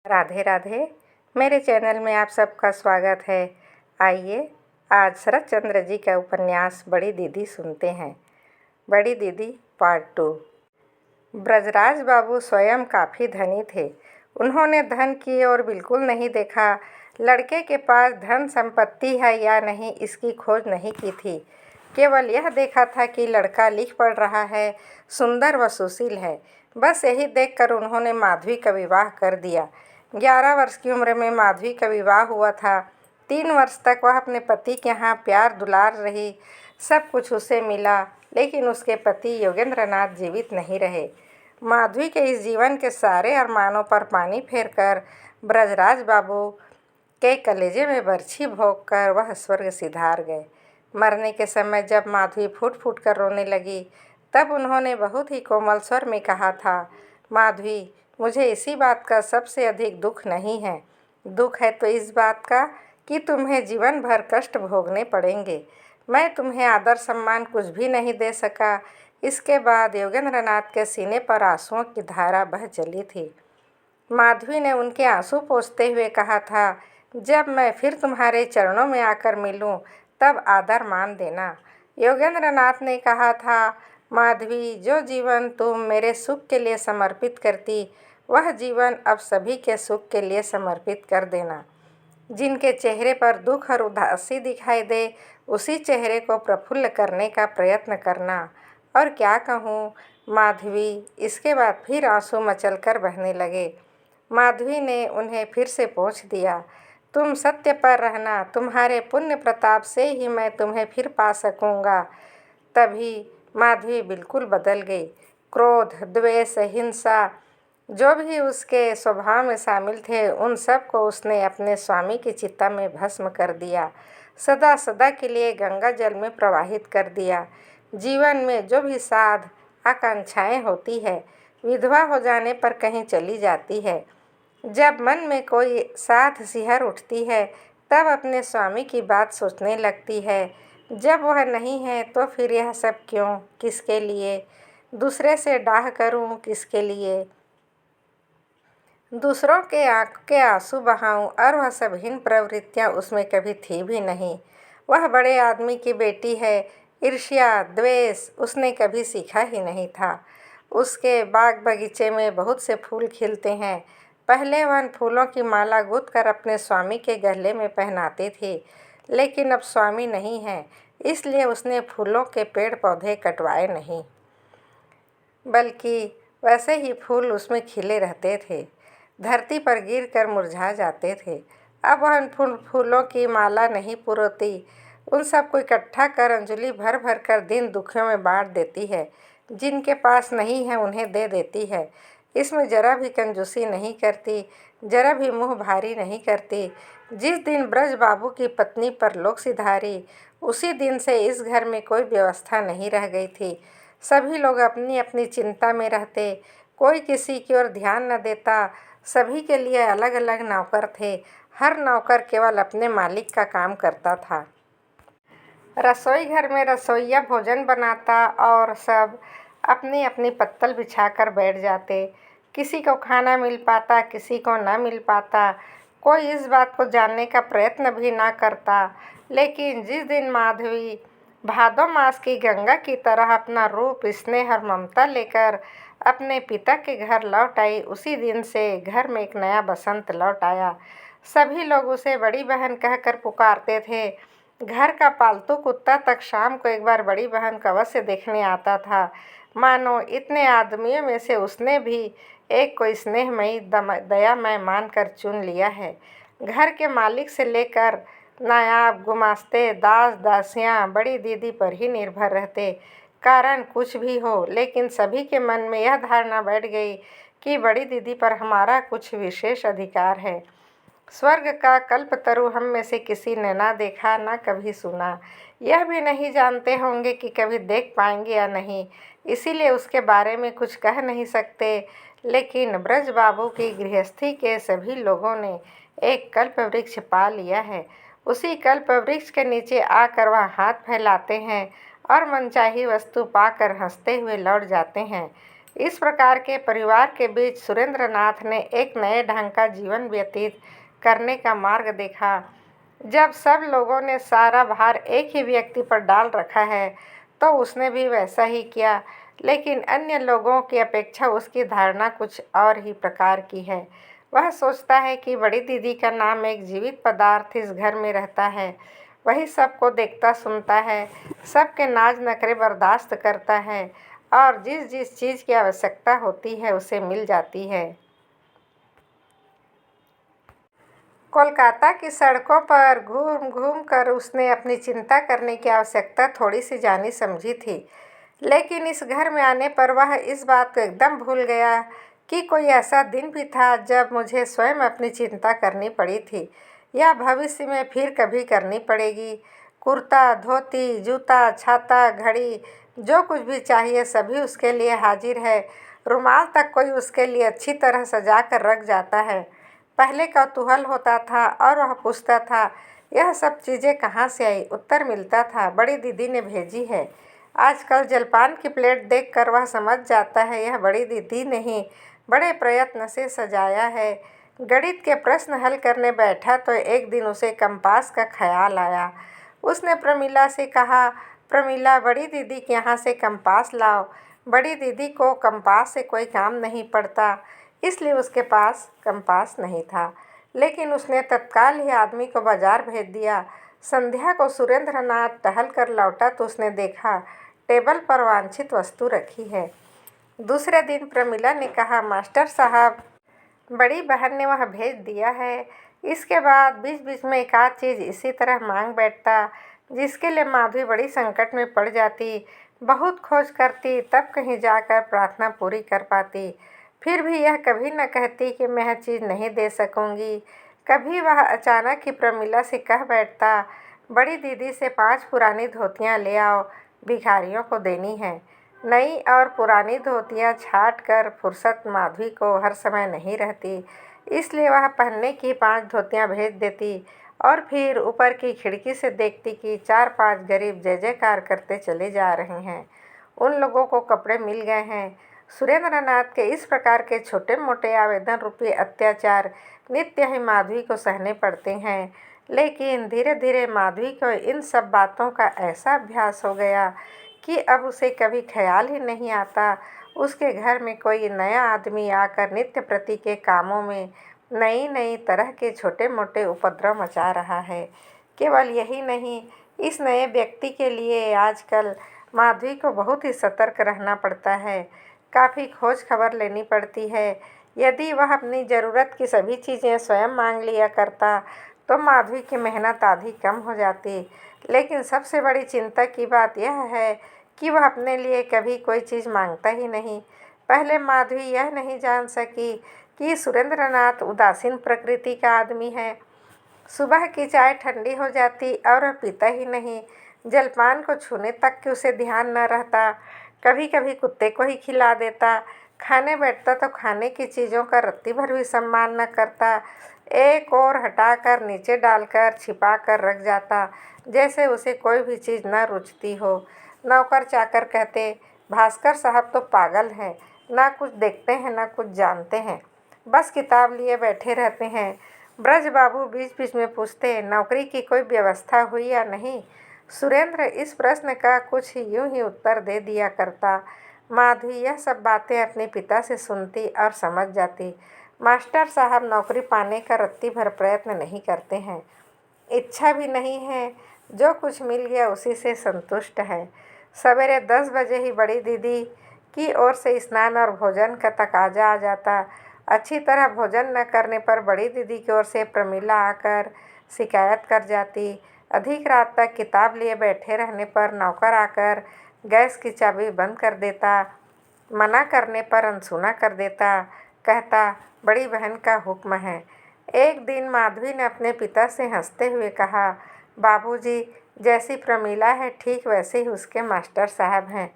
राधे राधे। मेरे चैनल में आप सबका स्वागत है। आइए आज शरत चंद्र जी का उपन्यास बड़ी दीदी सुनते हैं। बड़ी दीदी पार्ट 2। ब्रजराज बाबू स्वयं काफ़ी धनी थे। उन्होंने धन की ओर बिल्कुल नहीं देखा। लड़के के पास धन संपत्ति है या नहीं इसकी खोज नहीं की थी। केवल यह देखा था कि लड़का लिख पढ़ रहा है, सुंदर व सुशील है। बस यही देखकर उन्होंने माधवी का विवाह कर दिया। 11 वर्ष की उम्र में माधवी का विवाह हुआ था। 3 वर्ष तक वह अपने पति के यहाँ प्यार दुलार रही। सब कुछ उसे मिला, लेकिन उसके पति योगेंद्रनाथ जीवित नहीं रहे। माधवी के इस जीवन के सारे अरमानों पर पानी फेरकर ब्रजराज बाबू के कलेजे में बरछी भोंककर वह स्वर्ग सिधार गए। मरने के समय जब माधवी फूट फूट कर रोने लगी, तब उन्होंने बहुत ही कोमल स्वर में कहा था, माधवी, मुझे इसी बात का सबसे अधिक दुख नहीं है। दुख है तो इस बात का कि तुम्हें जीवन भर कष्ट भोगने पड़ेंगे। मैं तुम्हें आदर सम्मान कुछ भी नहीं दे सका। इसके बाद योगेंद्रनाथ के सीने पर आंसुओं की धारा बह चली थी। माधवी ने उनके आंसू पोंछते हुए कहा था, जब मैं फिर तुम्हारे चरणों में आकर मिलूं, तब आदर मान देना। योगेंद्रनाथ ने कहा था, माधवी, जो जीवन तुम मेरे सुख के लिए समर्पित करती, वह जीवन अब सभी के सुख के लिए समर्पित कर देना। जिनके चेहरे पर दुख और उदासी दिखाई दे, उसी चेहरे को प्रफुल्ल करने का प्रयत्न करना। और क्या कहूँ माधवी। इसके बाद फिर आंसू मचलकर बहने लगे। माधवी ने उन्हें फिर से पोंछ दिया, तुम सत्य पर रहना, तुम्हारे पुण्य प्रताप से ही मैं तुम्हें फिर पा सकूँगा। तभी माधवी बिल्कुल बदल गई। क्रोध, द्वेष, हिंसा, जो भी उसके स्वभाव में शामिल थे, उन सब को उसने अपने स्वामी की चिता में भस्म कर दिया। सदा सदा के लिए गंगा जल में प्रवाहित कर दिया। जीवन में जो भी साध आकांक्षाएं होती है, विधवा हो जाने पर कहीं चली जाती है। जब मन में कोई साध सिहर उठती है, तब अपने स्वामी की बात सोचने लगती है। जब वह नहीं है तो फिर यह सब क्यों, किसके लिए? दूसरे से डाह करूं, किसके लिए? दूसरों के आँख के आंसू बहाऊं, और वह सब हीन प्रवृत्तियाँ उसमें कभी थी भी नहीं। वह बड़े आदमी की बेटी है। ईर्ष्या, द्वेष उसने कभी सीखा ही नहीं था। उसके बाग बगीचे में बहुत से फूल खिलते हैं। पहले वह फूलों की माला गूंथ कर अपने स्वामी के गले में पहनाती थी, लेकिन अब स्वामी नहीं है, इसलिए उसने फूलों के पेड़ पौधे कटवाए नहीं, बल्कि वैसे ही फूल उसमें खिले रहते थे, धरती पर गिरकर मुरझा जाते थे। अब वह फूलों की माला नहीं पुरोती, उन सबको इकट्ठा कर अंजलि भर भर कर दीन दुखियों में बांट देती है। जिनके पास नहीं है उन्हें दे देती है। इसमें जरा भी कंजूसी नहीं करती, जरा भी मुँह भारी नहीं करती। जिस दिन ब्रज बाबू की पत्नी पर लोक सिधारी, उसी दिन से इस घर में कोई व्यवस्था नहीं रह गई थी। सभी लोग अपनी अपनी चिंता में रहते, कोई किसी की ओर ध्यान न देता। सभी के लिए अलग अलग नौकर थे। हर नौकर केवल अपने मालिक का काम करता था। रसोई घर में रसोइया भोजन बनाता और सब अपनी अपनी पत्तल बिछाकर बैठ जाते। किसी को खाना मिल पाता, किसी को न मिल पाता। कोई इस बात को जानने का प्रयत्न भी ना करता। लेकिन जिस दिन माधवी भादो मास की गंगा की तरह अपना रूप, स्नेह और ममता लेकर अपने पिता के घर लौट आई, उसी दिन से घर में एक नया बसंत लौट आया। सभी लोग उसे बड़ी बहन कहकर पुकारते थे। घर का पालतू कुत्ता तक शाम को एक बार बड़ी बहन को अवश्य देखने आता था। मानो इतने आदमियों में से उसने भी एक को स्नेहमयी, दयामय मानकर चुन लिया है। घर के मालिक से लेकर नायाब, गुमास्ते, दास दासियां बड़ी दीदी पर ही निर्भर रहते। कारण कुछ भी हो, लेकिन सभी के मन में यह धारणा बैठ गई कि बड़ी दीदी पर हमारा कुछ विशेष अधिकार है। स्वर्ग का कल्पतरु हम में से किसी ने ना देखा, ना कभी सुना। यह भी नहीं जानते होंगे कि कभी देख पाएंगे या नहीं, इसीलिए उसके बारे में कुछ कह नहीं सकते। लेकिन ब्रज बाबू की गृहस्थी के सभी लोगों ने एक कल्प वृक्ष पा लिया है। उसी कल्प वृक्ष के नीचे आकर वह हाथ फैलाते हैं और मनचाही वस्तु पाकर हंसते हुए लौट जाते हैं। इस प्रकार के परिवार के बीच सुरेंद्रनाथ ने एक नए ढंग का जीवन व्यतीत करने का मार्ग देखा। जब सब लोगों ने सारा भार एक ही व्यक्ति पर डाल रखा है तो उसने भी वैसा ही किया, लेकिन अन्य लोगों की अपेक्षा उसकी धारणा कुछ और ही प्रकार की है। वह सोचता है कि बड़ी दीदी का नाम एक जीवित पदार्थ इस घर में रहता है। वही सबको देखता सुनता है, सबके नाज नखरे बर्दाश्त करता है और जिस जिस चीज़ की आवश्यकता होती है उसे मिल जाती है। कोलकाता की सड़कों पर घूम घूम कर उसने अपनी चिंता करने की आवश्यकता थोड़ी सी जानी समझी थी, लेकिन इस घर में आने पर वह इस बात को एकदम भूल गया कि कोई ऐसा दिन भी था जब मुझे स्वयं अपनी चिंता करनी पड़ी थी या भविष्य में फिर कभी करनी पड़ेगी। कुर्ता, धोती, जूता, छाता, घड़ी, जो कुछ भी चाहिए सभी उसके लिए हाजिर है। रुमाल तक कोई उसके लिए अच्छी तरह सजा कर रख जाता है। पहले कौतूहल होता था और वह पूछता था, यह सब चीज़ें कहाँ से आई? उत्तर मिलता था, बड़ी दीदी ने भेजी है। आजकल जलपान की प्लेट देखकर वह समझ जाता है यह बड़ी दीदी नहीं, बड़े प्रयत्न से सजाया है। गणित के प्रश्न हल करने बैठा तो एक दिन उसे कंपास का ख्याल आया। उसने प्रमीला से कहा, प्रमीला, बड़ी दीदी के यहाँ से कंपास लाओ। बड़ी दीदी को कंपास से कोई काम नहीं पड़ता, इसलिए उसके पास कंपास नहीं था, लेकिन उसने तत्काल ही आदमी को बाजार भेज दिया। संध्या को सुरेंद्रनाथ टहल कर लौटा तो उसने देखा टेबल पर वांछित वस्तु रखी है। दूसरे दिन प्रमीला ने कहा, मास्टर साहब, बड़ी बहन ने वह भेज दिया है। इसके बाद बीच बीच में एक आध चीज़ इसी तरह मांग बैठता, जिसके लिए माधवी बड़ी संकट में पड़ जाती। बहुत खोज करती तब कहीं जाकर प्रार्थना पूरी कर पाती। फिर भी यह कभी न कहती कि मैं यह चीज़ नहीं दे सकूंगी। कभी वह अचानक ही प्रमीला से कह बैठता, बड़ी दीदी से 5 पुरानी धोतियाँ ले आओ, भिखारियों को देनी है। नई और पुरानी धोतियाँ छाँट कर फुर्सत माधवी को हर समय नहीं रहती, इसलिए वह पहनने की 5 धोतियाँ भेज देती और फिर ऊपर की खिड़की से देखती कि 4-5 गरीब जय जयकार करते चले जा रहे हैं। उन लोगों को कपड़े मिल गए हैं। सुरेंद्रनाथ के इस प्रकार के छोटे मोटे आवेदन रूपी अत्याचार नित्य ही माधवी को सहने पड़ते हैं, लेकिन धीरे धीरे माधवी को इन सब बातों का ऐसा अभ्यास हो गया कि अब उसे कभी ख्याल ही नहीं आता उसके घर में कोई नया आदमी आकर नित्य प्रति के कामों में नई नई तरह के छोटे मोटे उपद्रव मचा रहा है। केवल यही नहीं, इस नए व्यक्ति के लिए आजकल माधवी को बहुत ही सतर्क रहना पड़ता है। काफ़ी खोज खबर लेनी पड़ती है। यदि वह अपनी ज़रूरत की सभी चीज़ें स्वयं मांग लिया करता तो माधवी की मेहनत आधी कम हो जाती, लेकिन सबसे बड़ी चिंता की बात यह है कि वह अपने लिए कभी कोई चीज़ मांगता ही नहीं। पहले माधवी यह नहीं जान सकी कि सुरेंद्रनाथ उदासीन प्रकृति का आदमी है। सुबह की चाय ठंडी हो जाती और वह पीता ही नहीं। जलपान को छूने तक की उसे ध्यान न रहता। कभी कभी कुत्ते को ही खिला देता। खाने बैठता तो खाने की चीज़ों का रत्ती भर भी सम्मान न करता। एक और हटाकर नीचे डालकर छिपा कर रख जाता, जैसे उसे कोई भी चीज़ न रुचती हो। नौकर चाकर कहते, भास्कर साहब तो पागल हैं, ना कुछ देखते हैं ना कुछ जानते हैं, बस किताब लिए बैठे रहते हैं। ब्रज बाबू बीच बीच में पूछते, नौकरी की कोई व्यवस्था हुई या नहीं? सुरेंद्र इस प्रश्न का कुछ यूं ही उत्तर दे दिया करता। माधवी यह सब बातें अपने पिता से सुनती और समझ जाती। मास्टर साहब नौकरी पाने का रत्ती भर प्रयत्न नहीं करते हैं, इच्छा भी नहीं है, जो कुछ मिल गया उसी से संतुष्ट है। सवेरे 10 बजे ही बड़ी दीदी की ओर से स्नान और भोजन का तकाजा आ जाता। अच्छी तरह भोजन न करने पर बड़ी दीदी की ओर से प्रमीला आकर शिकायत कर जाती। अधिक रात तक किताब लिए बैठे रहने पर नौकर आकर गैस की चाबी बंद कर देता। मना करने पर अनसुना कर देता। कहता, बड़ी बहन का हुक्म है। एक दिन माधवी ने अपने पिता से हंसते हुए कहा, बाबूजी, जैसी प्रमीला है ठीक वैसे ही उसके मास्टर साहब हैं।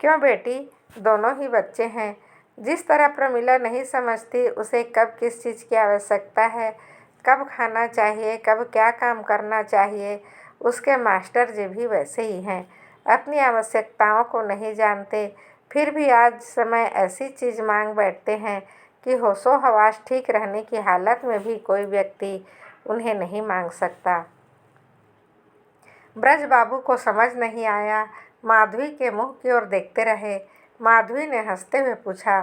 क्यों बेटी, दोनों ही बच्चे हैं। जिस तरह प्रमीला नहीं समझती उसे कब किस चीज़ की आवश्यकता है, कब खाना चाहिए, कब क्या काम करना चाहिए, उसके मास्टर जी भी वैसे ही हैं। अपनी आवश्यकताओं को नहीं जानते, फिर भी आज समय ऐसी चीज़ मांग बैठते हैं कि होशो हवास ठीक रहने की हालत में भी कोई व्यक्ति उन्हें नहीं मांग सकता। ब्रज बाबू को समझ नहीं आया। माधवी के मुंह की ओर देखते रहे। माधवी ने हंसते हुए पूछा,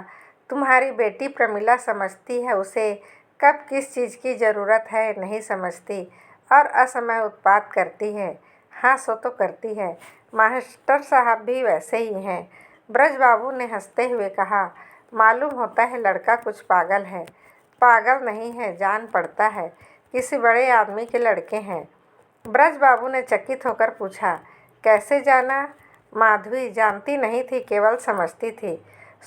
तुम्हारी बेटी प्रमिला समझती है उसे कब किस चीज़ की ज़रूरत है, नहीं समझती और असमय उत्पात करती है। हाँ, सो तो करती है। मास्टर साहब भी वैसे ही हैं। ब्रज बाबू ने हंसते हुए कहा, मालूम होता है लड़का कुछ पागल है। पागल नहीं है, जान पड़ता है किसी बड़े आदमी के लड़के हैं। ब्रज बाबू ने चकित होकर पूछा, कैसे जाना? माधवी जानती नहीं थी, केवल समझती थी।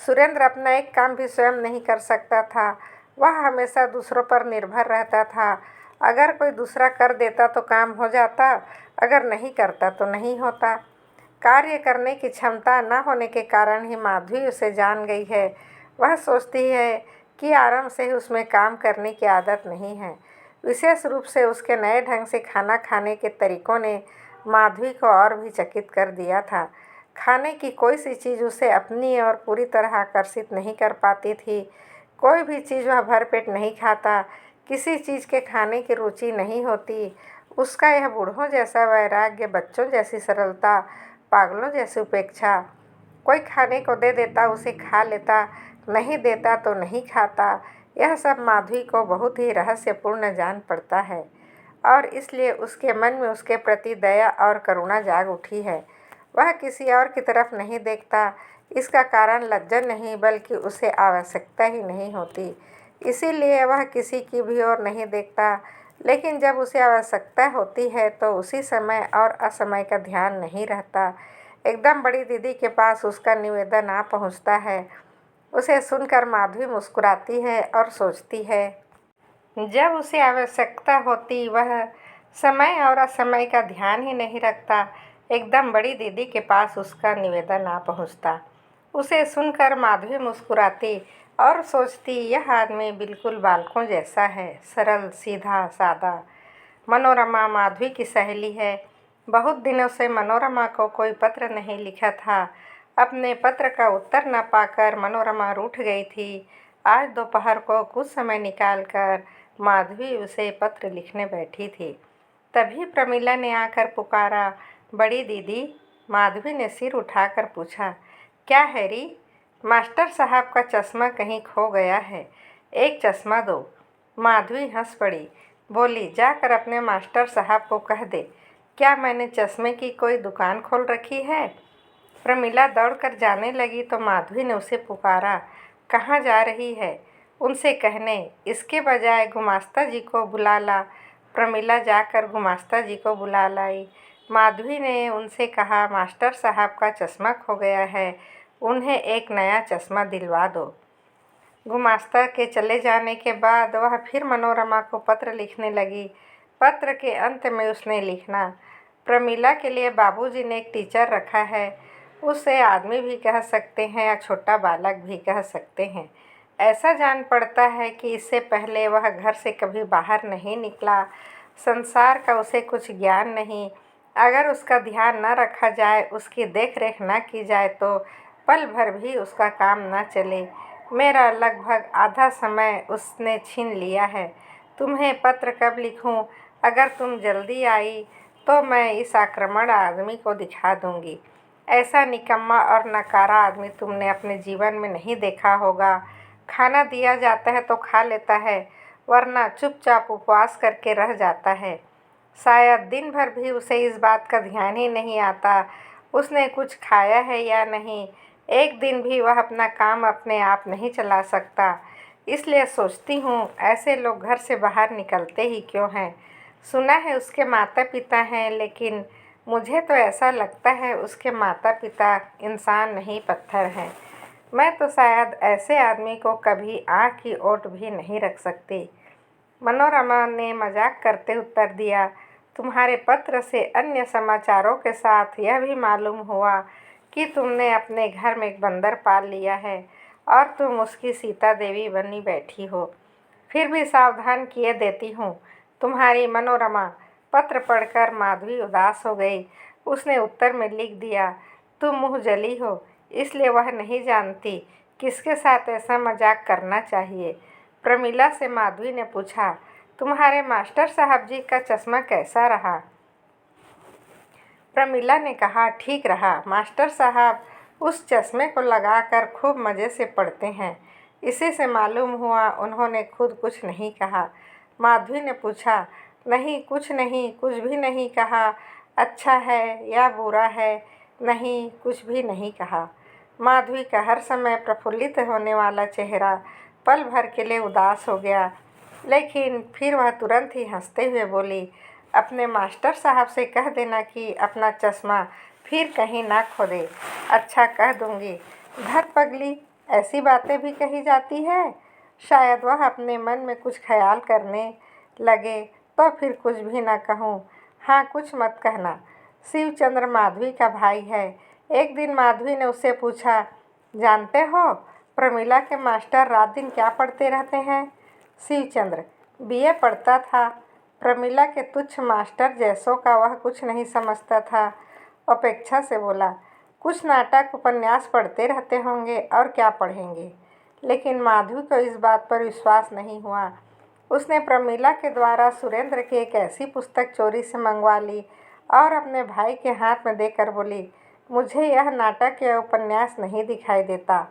सुरेंद्र अपना एक काम भी स्वयं नहीं कर सकता था। वह हमेशा दूसरों पर निर्भर रहता था। अगर कोई दूसरा कर देता तो काम हो जाता, अगर नहीं करता तो नहीं होता। कार्य करने की क्षमता न होने के कारण ही माधवी उसे जान गई है। वह सोचती है कि आराम से ही उसमें काम करने की आदत नहीं है। विशेष रूप से उसके नए ढंग से खाना खाने के तरीकों ने माधवी को और भी चकित कर दिया था। खाने की कोई सी चीज़ उसे अपनी ओर पूरी तरह आकर्षित नहीं कर पाती थी। कोई भी चीज़ वह भरपेट नहीं खाता। किसी चीज़ के खाने की रुचि नहीं होती। उसका यह बूढ़ों जैसा वैराग्य, बच्चों जैसी सरलता, पागलों जैसी उपेक्षा। कोई खाने को दे देता उसे खा लेता, नहीं देता तो नहीं खाता। यह सब माधवी को बहुत ही रहस्यपूर्ण जान पड़ता है और इसलिए उसके मन में उसके प्रति दया और करुणा जाग उठी है। वह किसी और की तरफ नहीं देखता। इसका कारण लज्जन नहीं, बल्कि उसे आवश्यकता ही नहीं होती, इसीलिए वह किसी की भी ओर नहीं देखता। लेकिन जब उसे आवश्यकता होती है तो उसी समय और असमय का ध्यान नहीं रहता। एकदम बड़ी दीदी के पास उसका निवेदन आ पहुंचता है। उसे सुनकर माधवी मुस्कुराती है और सोचती है, जब उसे आवश्यकता होती वह समय और असमय का ध्यान ही नहीं रखता। एकदम बड़ी दीदी के पास उसका निवेदन आ पहुंचता। उसे सुनकर माधवी मुस्कुराती और सोचती, यह आदमी बिल्कुल बालकों जैसा है, सरल, सीधा, सादा। मनोरमा माधवी की सहेली है। बहुत दिनों से मनोरमा को कोई पत्र नहीं लिखा था। अपने पत्र का उत्तर न पाकर मनोरमा रूठ गई थी। आज दोपहर को कुछ समय निकालकर माधवी उसे पत्र लिखने बैठी थी। तभी प्रमिला ने आकर पुकारा, बड़ी दीदी। माधवी ने सिर उठाकर पूछा, क्या हैरी? मास्टर साहब का चश्मा कहीं खो गया है, एक चश्मा दो। माधवी हंस पड़ी, बोली, जाकर अपने मास्टर साहब को कह दे, क्या मैंने चश्मे की कोई दुकान खोल रखी है? प्रमिला दौड़कर जाने लगी तो माधवी ने उसे पुकारा, कहाँ जा रही है? उनसे कहने, इसके बजाय गुमास्ता जी को बुला ला। प्रमिला जाकर गुमास्ता जी को बुला लाई। माधवी ने उनसे कहा, मास्टर साहब का चश्मा खो गया है, उन्हें एक नया चश्मा दिलवा दो। गुमास्ता के चले जाने के बाद वह फिर मनोरमा को पत्र लिखने लगी। पत्र के अंत में उसने लिखना, प्रमिला के लिए बाबूजी ने एक टीचर रखा है। उसे आदमी भी कह सकते हैं या छोटा बालक भी कह सकते हैं। ऐसा जान पड़ता है कि इससे पहले वह घर से कभी बाहर नहीं निकला। संसार का उसे कुछ ज्ञान नहीं। अगर उसका ध्यान न रखा जाए, उसकी देख रेख न की जाए तो पल भर भी उसका काम न चले। मेरा लगभग आधा समय उसने छीन लिया है। तुम्हें पत्र कब लिखूं? अगर तुम जल्दी आई तो मैं इस आक्रामक आदमी को दिखा दूंगी। ऐसा निकम्मा और नकारा आदमी तुमने अपने जीवन में नहीं देखा होगा। खाना दिया जाता है तो खा लेता है, वरना चुपचाप उपवास करके रह जाता है। शायद दिन भर भी उसे इस बात का ध्यान ही नहीं आता उसने कुछ खाया है या नहीं। एक दिन भी वह अपना काम अपने आप नहीं चला सकता। इसलिए सोचती हूँ, ऐसे लोग घर से बाहर निकलते ही क्यों हैं? सुना है उसके माता पिता हैं, लेकिन मुझे तो ऐसा लगता है उसके माता पिता इंसान नहीं, पत्थर हैं। मैं तो शायद ऐसे आदमी को कभी आँख की ओट भी नहीं रख सकती। मनोरमा ने मजाक करते उत्तर दिया, तुम्हारे पत्र से अन्य समाचारों के साथ यह भी मालूम हुआ कि तुमने अपने घर में एक बंदर पाल लिया है और तुम उसकी सीता देवी बनी बैठी हो। फिर भी सावधान किए देती हूँ, तुम्हारी मनोरमा। पत्र पढ़कर माधवी उदास हो गई। उसने उत्तर में लिख दिया, तुम मुँह जली हो। इसलिए वह नहीं जानती किसके साथ ऐसा मजाक करना चाहिए। प्रमीला से माधवी ने पूछा, तुम्हारे मास्टर साहब जी का चश्मा कैसा रहा? प्रमीला ने कहा, ठीक रहा। मास्टर साहब उस चश्मे को लगाकर खूब मज़े से पढ़ते हैं। इसी से मालूम हुआ उन्होंने खुद कुछ नहीं कहा। माधवी ने पूछा, नहीं कुछ नहीं, कुछ भी नहीं कहा। अच्छा है या बुरा है? नहीं, कुछ भी नहीं कहा। माधवी का हर समय प्रफुल्लित होने वाला चेहरा पल भर के लिए उदास हो गया, लेकिन फिर वह तुरंत ही हंसते हुए बोली, अपने मास्टर साहब से कह देना कि अपना चश्मा फिर कहीं ना खो दे। अच्छा, कह दूंगी। धत पगली, ऐसी बातें भी कही जाती है। शायद वह अपने मन में कुछ ख्याल करने लगे तो फिर कुछ भी ना कहूँ। हाँ, कुछ मत कहना। शिवचंद्र माधवी का भाई है। एक दिन माधवी ने उससे पूछा, जानते हो प्रमीला के मास्टर रात दिन क्या पढ़ते रहते हैं? शिवचंद्र, बीए पढ़ता था। प्रमीला के तुच्छ मास्टर जैसों का वह कुछ नहीं समझता था। अपेक्षा से बोला, कुछ नाटक उपन्यास पढ़ते रहते होंगे, और क्या पढ़ेंगे। लेकिन माधवी को इस बात पर विश्वास नहीं हुआ। उसने प्रमीला के द्वारा सुरेंद्र की एक ऐसी पुस्तक चोरी से मंगवा ली और अपने भाई के हाथ में देकर बोली, मुझे यह नाटक या उपन्यास नहीं दिखाई देता।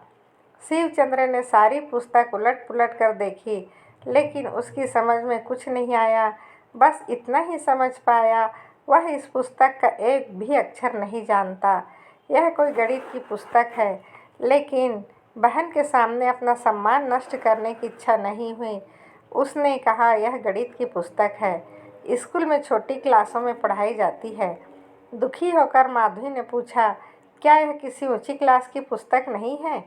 शिवचंद्र ने सारी पुस्तक उलट पुलट कर देखी, लेकिन उसकी समझ में कुछ नहीं आया। बस इतना ही समझ पाया, वह इस पुस्तक का एक भी अक्षर नहीं जानता। यह कोई गणित की पुस्तक है। लेकिन बहन के सामने अपना सम्मान नष्ट करने की इच्छा नहीं हुई। उसने कहा, यह गणित की पुस्तक है, स्कूल में छोटी क्लासों में पढ़ाई जाती है। दुखी होकर माधवी ने पूछा, क्या यह किसी ऊंची क्लास की पुस्तक नहीं है?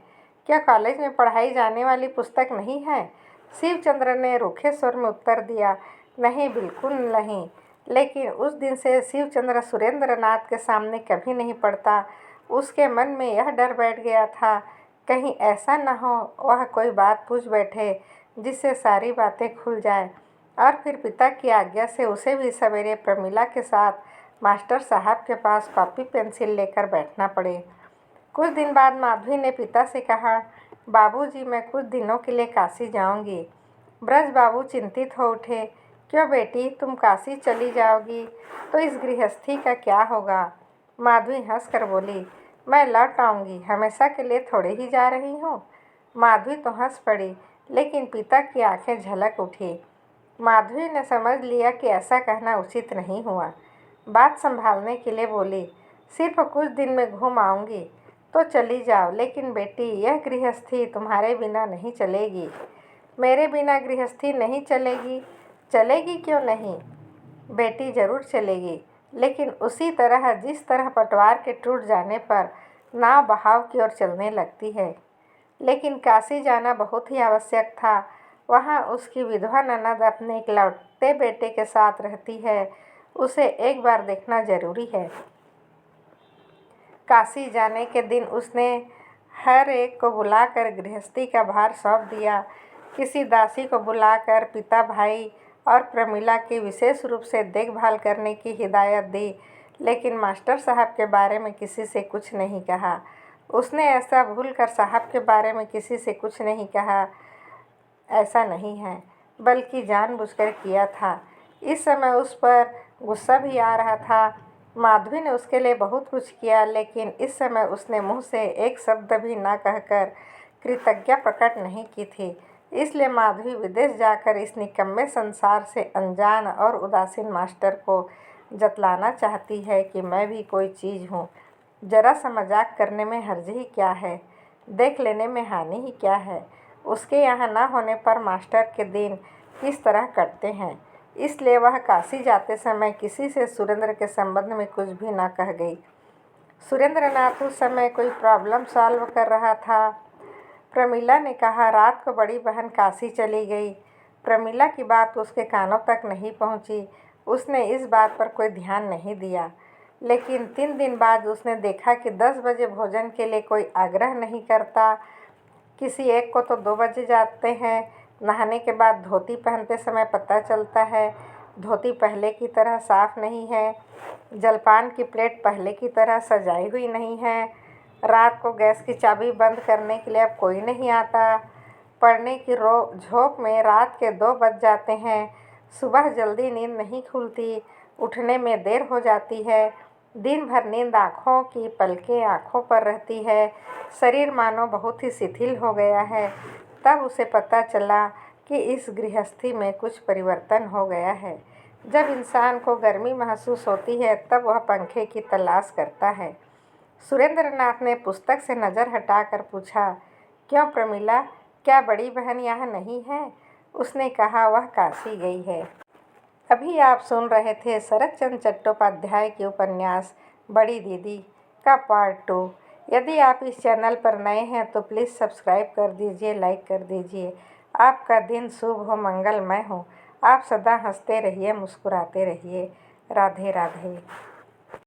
क्या कॉलेज में पढ़ाई जाने वाली पुस्तक नहीं है? शिवचंद्र ने रूखे स्वर में उत्तर दिया, नहीं, बिल्कुल नहीं। लेकिन उस दिन से शिवचंद्र सुरेंद्र नाथ के सामने कभी नहीं पढ़ता। उसके मन में यह डर बैठ गया था, कहीं ऐसा न हो वह कोई बात पूछ बैठे जिससे सारी बातें खुल जाए, और फिर पिता की आज्ञा से उसे भी सवेरे प्रमीला के साथ मास्टर साहब के पास कॉपी पेंसिल लेकर बैठना पड़े। कुछ दिन बाद माधवी ने पिता से कहा, बाबूजी, मैं कुछ दिनों के लिए काशी जाऊंगी। ब्रज बाबू चिंतित हो उठे, क्यों बेटी, तुम काशी चली जाओगी तो इस गृहस्थी का क्या होगा? माधवी हंसकर बोली, मैं लौट आऊँगी, हमेशा के लिए थोड़े ही जा रही हूँ। माधवी तो हंस पड़ी, लेकिन पिता की आंखें झलक उठी। माधवी ने समझ लिया कि ऐसा कहना उचित नहीं हुआ। बात संभालने के लिए बोली, सिर्फ कुछ दिन में घूम आऊँगी तो चली जाओ, लेकिन बेटी, यह गृहस्थी तुम्हारे बिना नहीं चलेगी। मेरे बिना गृहस्थी नहीं चलेगी? चलेगी क्यों नहीं बेटी, ज़रूर चलेगी, लेकिन उसी तरह जिस तरह पटवार के टूट जाने पर नाव बहाव की ओर चलने लगती है। लेकिन काशी जाना बहुत ही आवश्यक था। वहाँ उसकी विधवा ननद अपने इकलौते बेटे के साथ रहती है। उसे एक बार देखना जरूरी है। काशी जाने के दिन उसने हर एक को बुलाकर गृहस्थी का भार सौंप दिया। किसी दासी को बुलाकर पिता, भाई और प्रमीला की विशेष रूप से देखभाल करने की हिदायत दी, लेकिन मास्टर साहब के बारे में किसी से कुछ नहीं कहा। उसने ऐसा भूलकर साहब के बारे में किसी से कुछ नहीं कहा, ऐसा नहीं है, बल्कि जानबूझकर किया था। इस समय उस पर गुस्सा भी आ रहा था। माधवी ने उसके लिए बहुत कुछ किया, लेकिन इस समय उसने मुंह से एक शब्द भी ना कहकर कृतज्ञता प्रकट नहीं की थी। इसलिए माधवी विदेश जाकर इस निकम्मे संसार से अनजान और उदासीन मास्टर को जतलाना चाहती है कि मैं भी कोई चीज़ हूँ। जरा सा मजाक करने में हर्ज ही क्या है, देख लेने में हानि ही क्या है। उसके यहाँ ना होने पर मास्टर के दिन किस तरह कटते हैं। इसलिए वह काशी जाते समय किसी से सुरेंद्र के संबंध में कुछ भी ना कह गई। सुरेंद्र नाथ उस समय कोई प्रॉब्लम सॉल्व कर रहा था। प्रमीला ने कहा, रात को बड़ी बहन काशी चली गई। प्रमीला की बात उसके कानों तक नहीं पहुंची। उसने इस बात पर कोई ध्यान नहीं दिया। लेकिन 3 दिन बाद उसने देखा कि 10 बजे भोजन के लिए कोई आग्रह नहीं करता। किसी एक को तो 2 बजे जाते हैं। नहाने के बाद धोती पहनते समय पता चलता है धोती पहले की तरह साफ नहीं है। जलपान की प्लेट पहले की तरह सजाई हुई नहीं है। रात को गैस की चाबी बंद करने के लिए अब कोई नहीं आता। पढ़ने की झोंक में रात के 2 बज जाते हैं। सुबह जल्दी नींद नहीं खुलती, उठने में देर हो जाती है। दिन भर नींद आँखों की पलकें आँखों पर रहती है। शरीर मानो बहुत ही शिथिल हो गया है। तब उसे पता चला कि इस गृहस्थी में कुछ परिवर्तन हो गया है। जब इंसान को गर्मी महसूस होती है तब वह पंखे की तलाश करता है। सुरेंद्रनाथ ने पुस्तक से नज़र हटाकर पूछा, क्यों प्रमिला, क्या बड़ी बहन यहाँ नहीं है? उसने कहा, वह काशी गई है। अभी आप सुन रहे थे शरत चंद्र चट्टोपाध्याय के उपन्यास बड़ी दीदी का पार्ट 2। यदि आप इस चैनल पर नए हैं तो प्लीज़ सब्सक्राइब कर दीजिए, लाइक कर दीजिए। आपका दिन शुभ हो, मंगलमय हो। आप सदा हंसते रहिए, मुस्कुराते रहिए। राधे राधे।